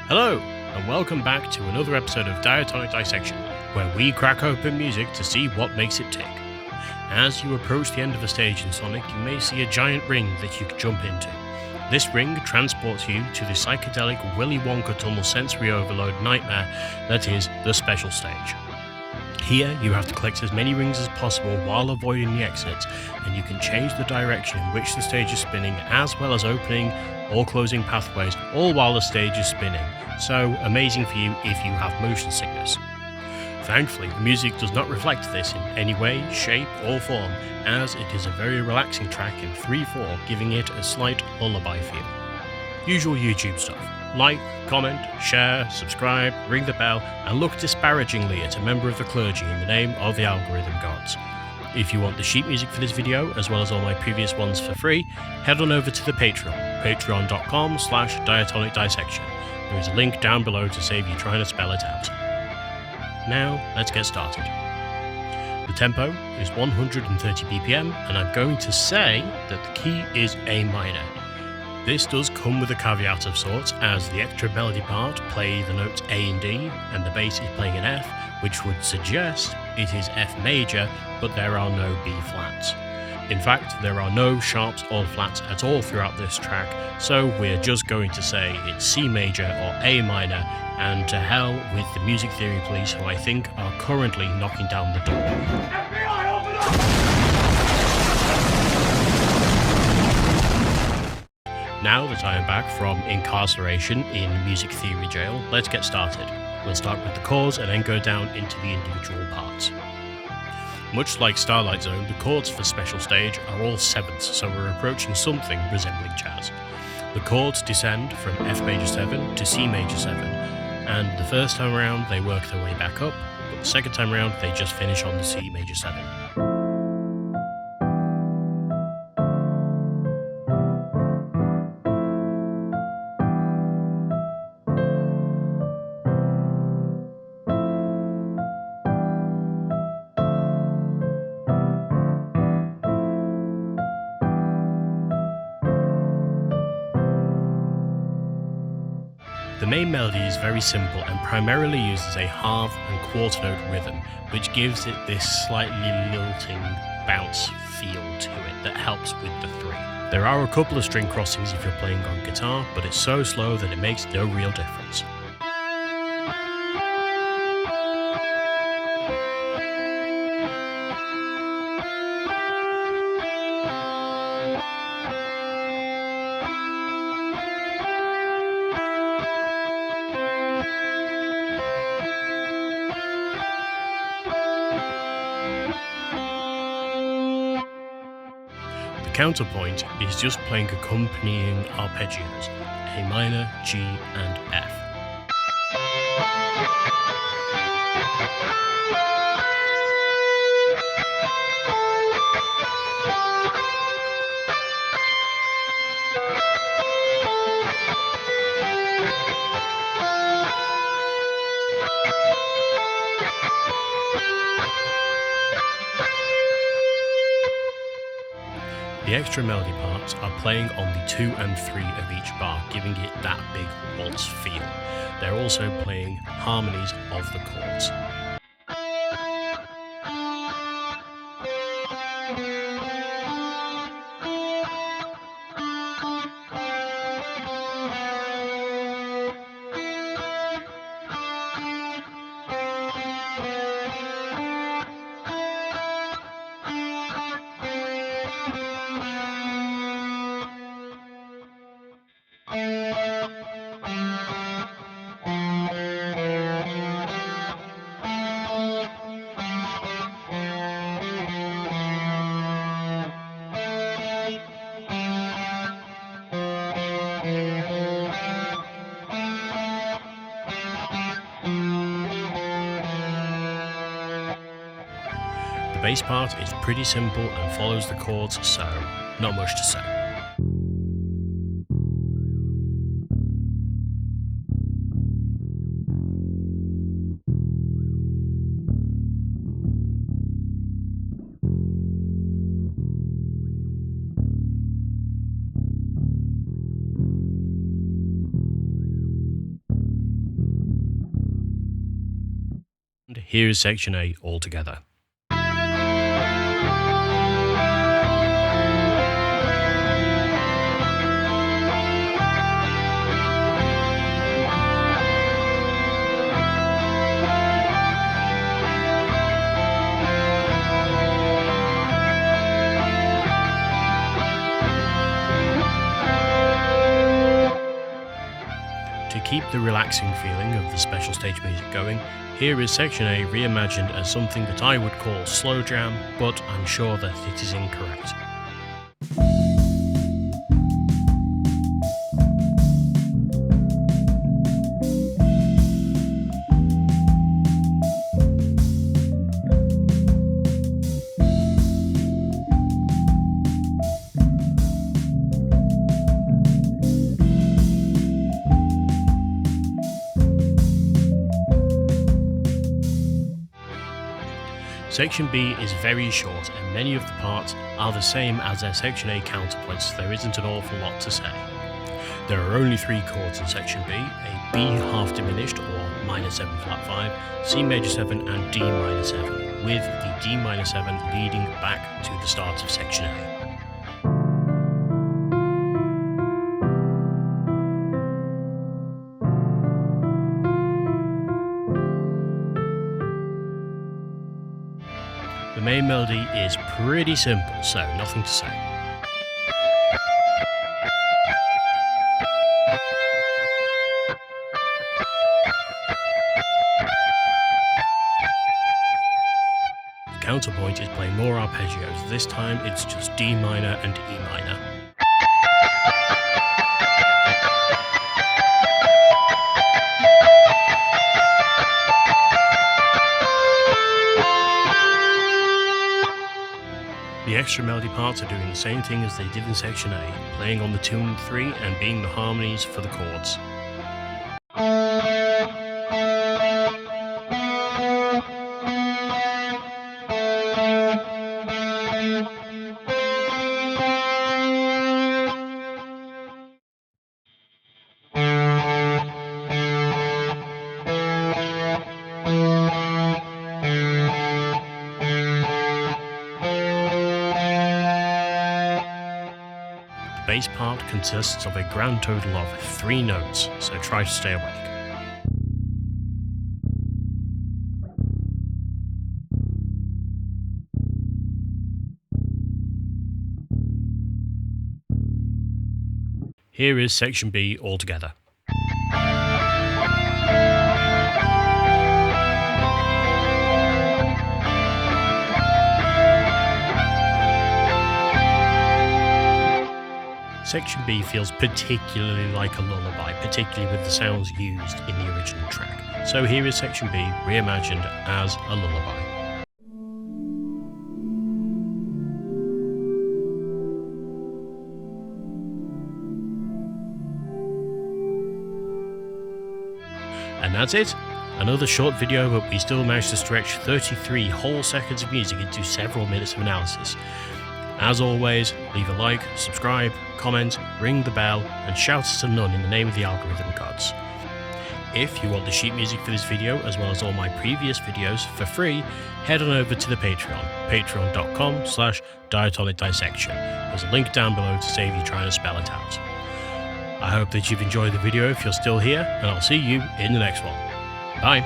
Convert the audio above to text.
Hello, and welcome back to another episode of Diatonic Dissection, where we crack open music to see what makes it tick. As you approach the end of a stage in Sonic, you may see a giant ring that you can jump into. This ring transports you to the psychedelic Willy Wonka tunnel sensory overload nightmare that is the special stage. Here, you have to collect as many rings as possible while avoiding the exits, and you can change the direction in which the stage is spinning, as well as opening or closing pathways, all while the stage is spinning. So amazing for you if you have motion sickness. Thankfully, the music does not reflect this in any way, shape, or form, as it is a very relaxing track in 3/4, giving it a slight lullaby feel. Usual YouTube stuff. Like, comment, share, subscribe, ring the bell, and look disparagingly at a member of the clergy in the name of the algorithm gods. If you want the sheet music for this video, as well as all my previous ones for free, head on over to the Patreon, patreon.com/diatonic dissection. There is a link down below to save you trying to spell it out. Now, let's get started. The tempo is 130 BPM, and I'm going to say that the key is A minor. This does come with a caveat of sorts, as the extra melody part play the notes A and D, and the bass is playing an F, which would suggest it is F major, but there are no B flats. In fact, there are no sharps or flats at all throughout this track, so we're just going to say it's C major or A minor, and to hell with the music theory police, who I think are currently knocking down the door. FBI, open up! Now that I am back from incarceration in music theory jail, let's get started. We'll start with the chords and then go down into the individual parts. Much like Starlight Zone, the chords for Special Stage are all sevenths, so we're approaching something resembling jazz. The chords descend from F major 7 to C major 7, and the first time around they work their way back up, but the second time around they just finish on the C major 7. The main melody is very simple and primarily uses a half and quarter note rhythm, which gives it this slightly lilting bounce feel to it that helps with the 3. There are a couple of string crossings if you're playing on guitar, but it's so slow that it makes no real difference. Counterpoint is just playing accompanying arpeggios, A minor, G, and F. The extra melody parts are playing on the 2 and 3 of each bar, giving it that big waltz feel. They're also playing harmonies of the chords. The bass part is pretty simple and follows the chords, so not much to say. here is section A altogether. To keep the relaxing feeling of the special stage music going, here is section A reimagined as something that I would call slow jam, but I'm sure that it is incorrect. Section B is very short and many of the parts are the same as their section A counterpoints, so there isn't an awful lot to say. There are only 3 chords in section B, a B half diminished or minor 7 flat 5, C major 7 and D minor 7, with the D minor 7 leading back to the start of section A. The main melody is pretty simple, so nothing to say. The counterpoint is playing more arpeggios. This time it's just D minor and E minor. The extra melody parts are doing the same thing as they did in section A, playing on the 2 and 3 and being the harmonies for the chords. The bass part consists of a grand total of 3 notes, so try to stay awake. Here is section B altogether. Section B feels particularly like a lullaby, particularly with the sounds used in the original track. So here is section B reimagined as a lullaby. And that's it. Another short video, but we still managed to stretch 33 whole seconds of music into several minutes of analysis. As always, leave a like, subscribe, comment, ring the bell, and shout to none in the name of the algorithm gods. If you want the sheet music for this video, as well as all my previous videos, for free, head on over to the Patreon, patreon.com/Diatonic Dissection. There's a link down below to save you trying to spell it out. I hope that you've enjoyed the video if you're still here, and I'll see you in the next one. Bye!